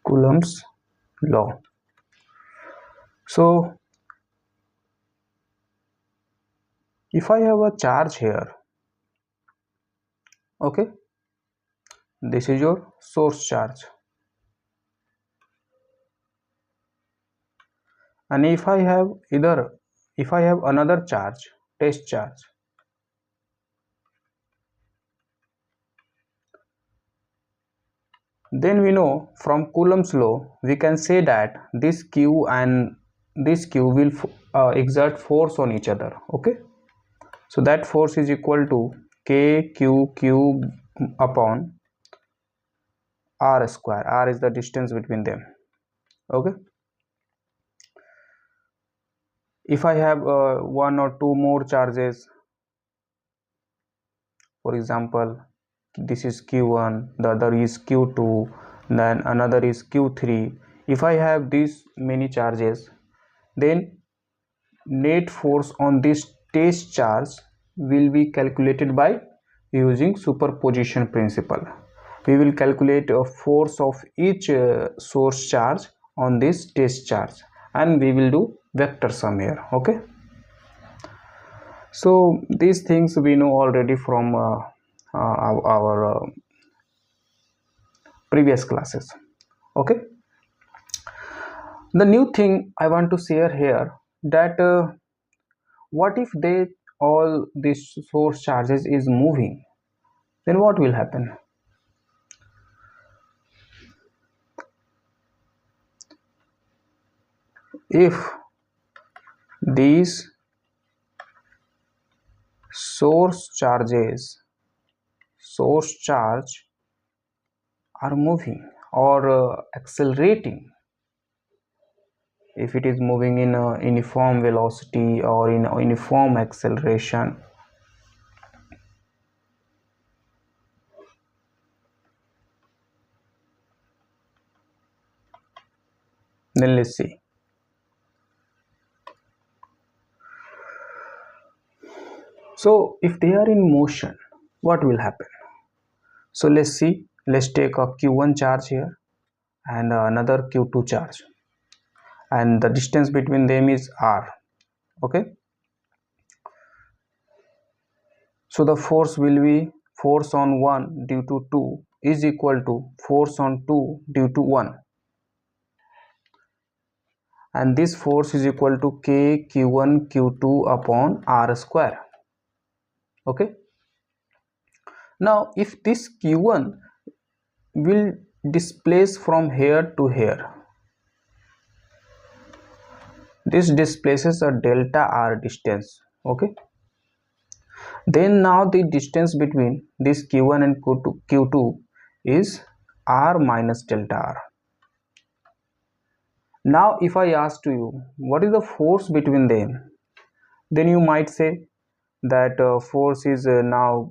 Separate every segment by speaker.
Speaker 1: Coulomb's law. So if I have a charge here, okay, this is your source charge, and if I have another charge, test charge, then we know from Coulomb's law we can say that this q and this q will exert force on each other. Okay, so that force is equal to kq upon r square. R is the distance between them. Okay, if I have one or two more charges, for example, this is q1, the other is q2, then another is q3. If I have these many charges, then net force on this test charge will be calculated by using superposition principle. We will calculate a force of each source charge on this test charge, and we will do vector sum here. Okay, so these things we know already from our previous classes. Okay, the new thing I want to share here, that what if they all these source charges is moving, then what will happen? If these source charge are moving or accelerating, if it is moving in a uniform velocity or in a uniform acceleration, then let's see. So if they are in motion, what will happen? So let's see. Let's take a q1 charge here and another q2 charge, and the distance between them is r. Okay, so the force will be force on 1 due to 2 is equal to force on 2 due to 1, and this force is equal to k q1 q2 upon r square. Okay, now if this q1 will displace from here to here, this displaces a delta r distance. Okay, then now the distance between this q1 and q2 is r minus delta r. Now if I ask to you what is the force between them, then you might say that force is now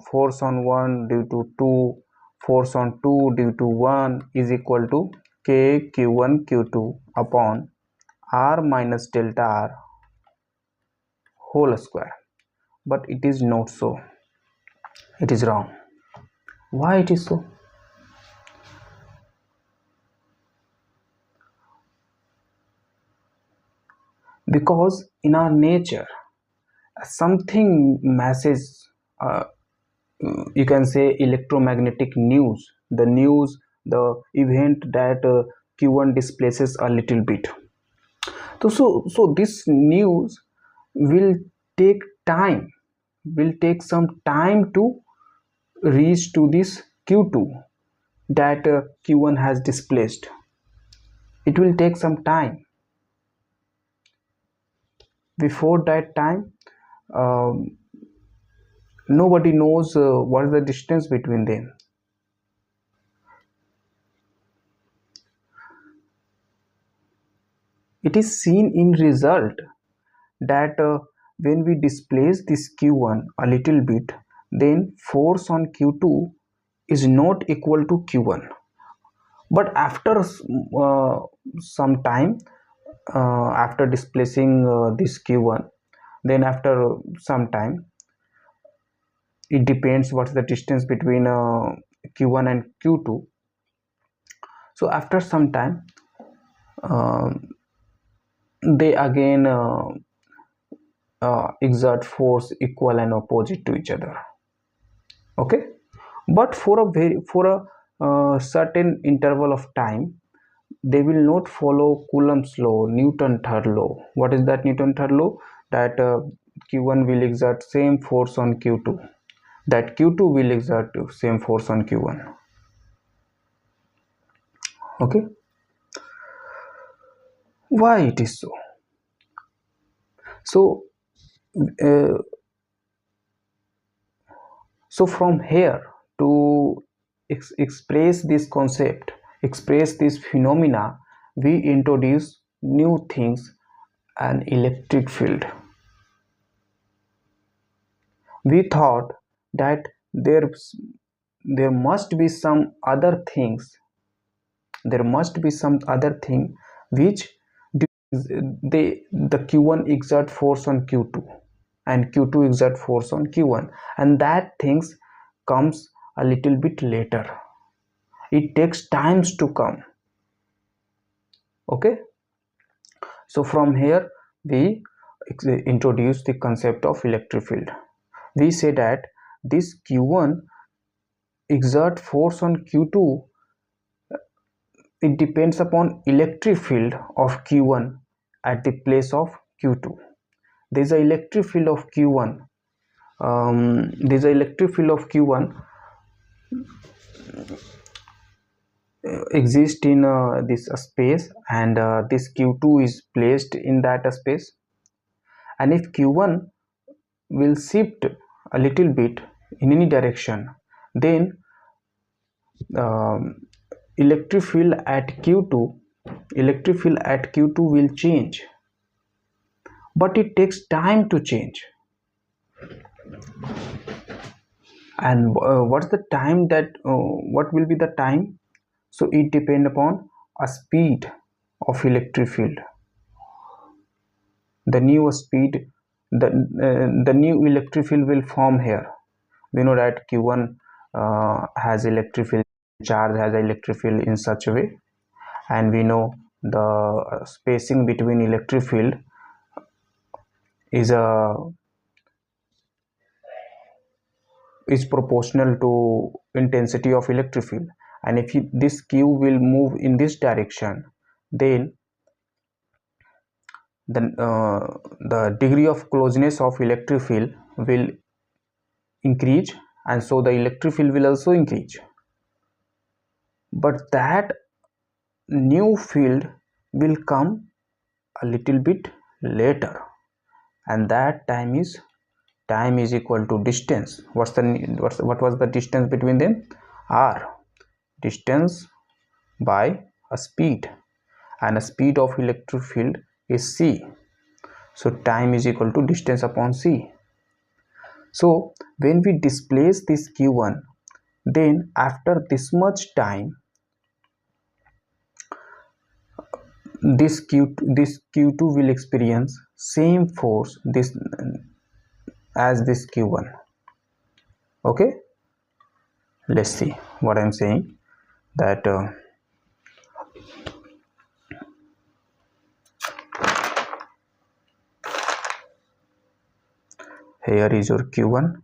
Speaker 1: force on 1 due to 2, force on 2 due to 1 is equal to k q1 q2 upon r minus delta r whole square. But it is not so. It is wrong. Why it is so? Because in our nature, something masses, you can say electromagnetic news, the event that q1 displaces a little bit. So this news will take time, will take some time to reach to this q2 that q1 has displaced. It will take some time. Before that time, nobody knows what is the distance between them. It is seen in result that when we displace this q1 a little bit, then force on q2 is not equal to q1. But after some time, after displacing this q1, then after some time, it depends what's the distance between q1 and q2. So after some time they again exert force equal and opposite to each other. Okay, but for a certain interval of time they will not follow Coulomb's law, Newton third law. What is that Newton third law? That Q1 will exert same force on Q2, that Q2 will exert same force on Q1. Okay, why it is so? So uh, so from here to express this concept, express this phenomena, we introduce new things, an electric field. We thought that there must be some other things, there must be some other thing which the Q1 exert force on Q2 and Q2 exert force on Q1, and that things comes a little bit later. It takes times to come. Okay, so from here we introduce the concept of electric field. We say that this Q1 exert force on Q2, it depends upon electric field of Q1 at the place of Q2. There is an electric field of Q1. There is an electric field of Q1 exist in this space, and this Q2 is placed in that space. And if Q1 will shift a little bit in any direction, then electric field at Q2 will change, but it takes time to change. And what's the time that what will be the time? So it depends upon a speed of electric field. The new speed, the new electric field will form here. We know that Q1 has electric field, charge has electric field in such a way, and we know the spacing between electric field is proportional to intensity of electric field. And if this Q will move in this direction, then the degree of closeness of electric field will increase, and so the electric field will also increase. But that new field will come a little bit later, and that time is equal to distance. What was the distance between them? R, distance by a speed, and a speed of electric field is c. So time is equal to distance upon c. So when we displace this Q1, then after this much time this Q2 will experience same force as this Q1. Okay, let's see what I'm saying. That here is your Q1,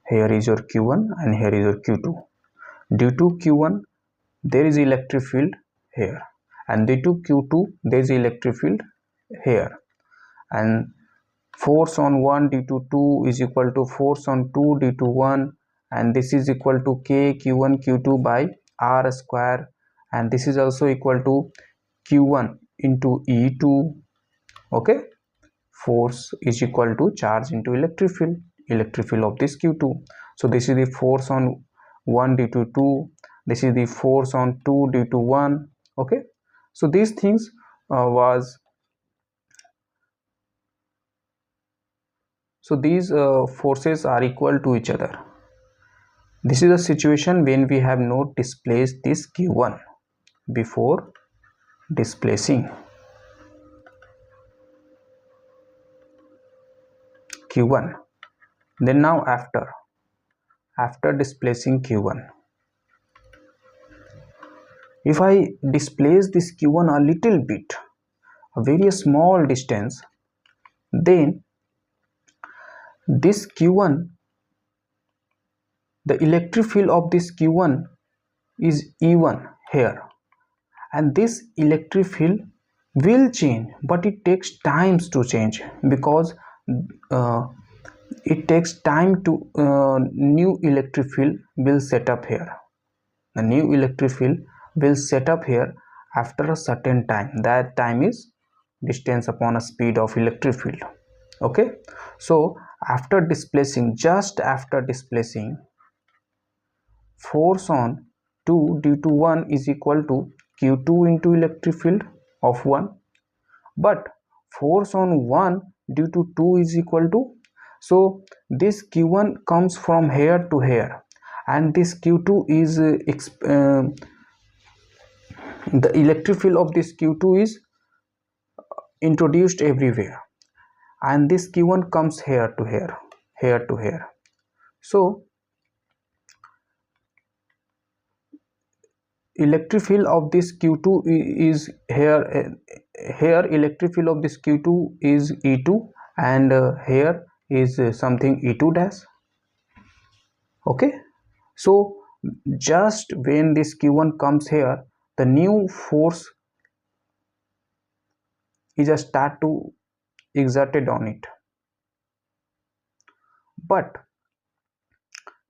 Speaker 1: here is your Q1, and here is your Q2. Due to Q1 there is electric field here, and due to Q2 there is electric field here, and force on 1 due to 2 is equal to force on 2 due to 1, and this is equal to k Q1 Q2 by R square, and this is also equal to Q1 into E2. Okay, force is equal to charge into electric field of this Q2. So this is the force on 1 due to 2, this is the force on 2 due to 1. Okay, so these things so these forces are equal to each other. This is a situation when we have not displaced this Q1 before displacing Q1. Then now after after displacing q1. If I displace this q1 a little bit, a very small distance, then this q1, the electric field of this q1 is E1 here, and this electric field will change, but it takes times to change, because uh, it takes time to new electric field will set up here. The new electric field will set up here after a certain time. That time is distance upon a speed of electric field. Okay, so after displacing, just after displacing, force on 2 due to 1 is equal to q2 into electric field of 1, but force on 1 due to 2 is equal to, so this q1 comes from here to here, and this q2 is the electric field of this q2 is introduced everywhere, and this q1 comes here to here, here to here. So electric field of this q2 is here, here electric field of this q2 is E2, and here is something E2 dash. Okay, so just when this q1 comes here, the new force is a start to exerted on it, but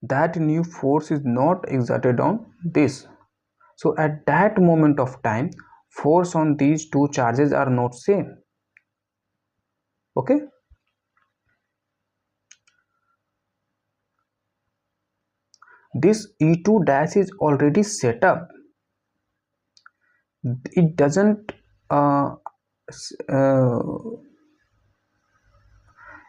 Speaker 1: that new force is not exerted on this. So at that moment of time, force on these two charges are not same. Okay, this E2 dash is already set up. It doesn't uh, uh,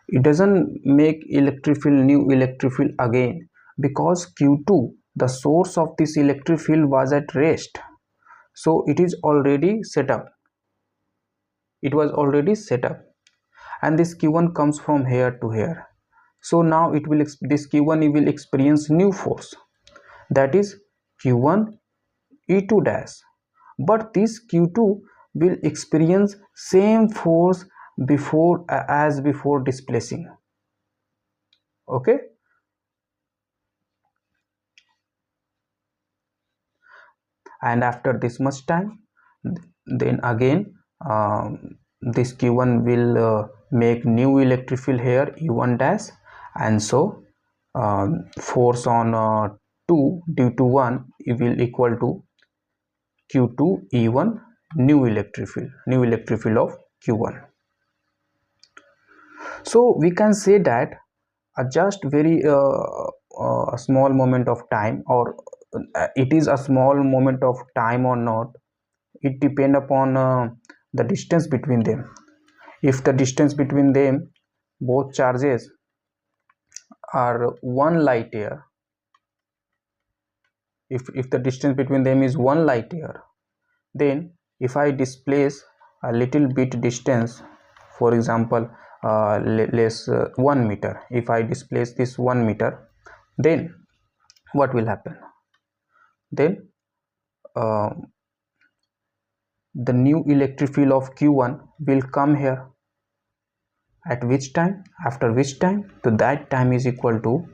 Speaker 1: it doesn't make electric field, new electric field again, because q2, the source of this electric field, was at rest, so it is already set up, it was already set up, and this q1 comes from here to here. So now it will, this q1 will experience new force, that is q1 E2 dash, but this q2 will experience same force before as before displacing. Okay, and after this much time, then again this q1 will make new electric field here, E1 dash, and so force on 2 due to 1 it will equal to q2 E1 new electric field of q1. So we can say that a just very small moment of time, or it is a small moment of time or not, it depend upon the distance between them. If the distance between them, both charges, are 1 light year, if the distance between them is 1 light year, then if I displace a little bit distance, for example less 1 meter, if I displace this 1 meter, then what will happen? Then uh, the new electric field of q1 will come here, at which time, after which time? So that time is equal to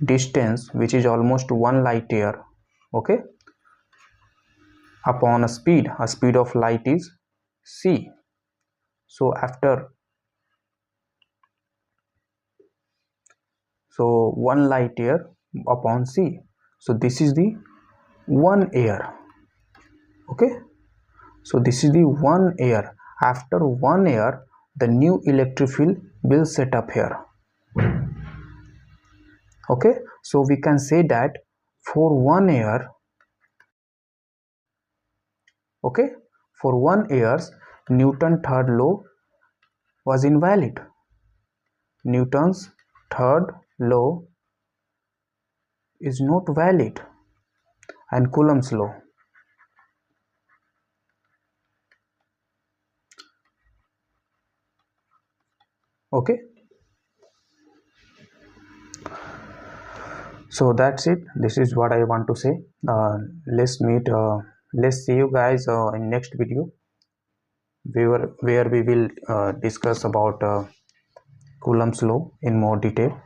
Speaker 1: distance, which is almost 1 light year, okay, upon a speed of light is c. So after, so 1 light year upon c, so this is the 1 year. Okay, so this is the 1 year. After 1 year, the new electric field will set up here. Okay, so we can say that for 1 year, okay, for 1 years, Newton's third law was invalid. Newton's third law is not valid, and Coulomb's law. Okay, So that's it. This is what I want to say. Let's see you guys in next video, where we will discuss about Coulomb's law in more detail.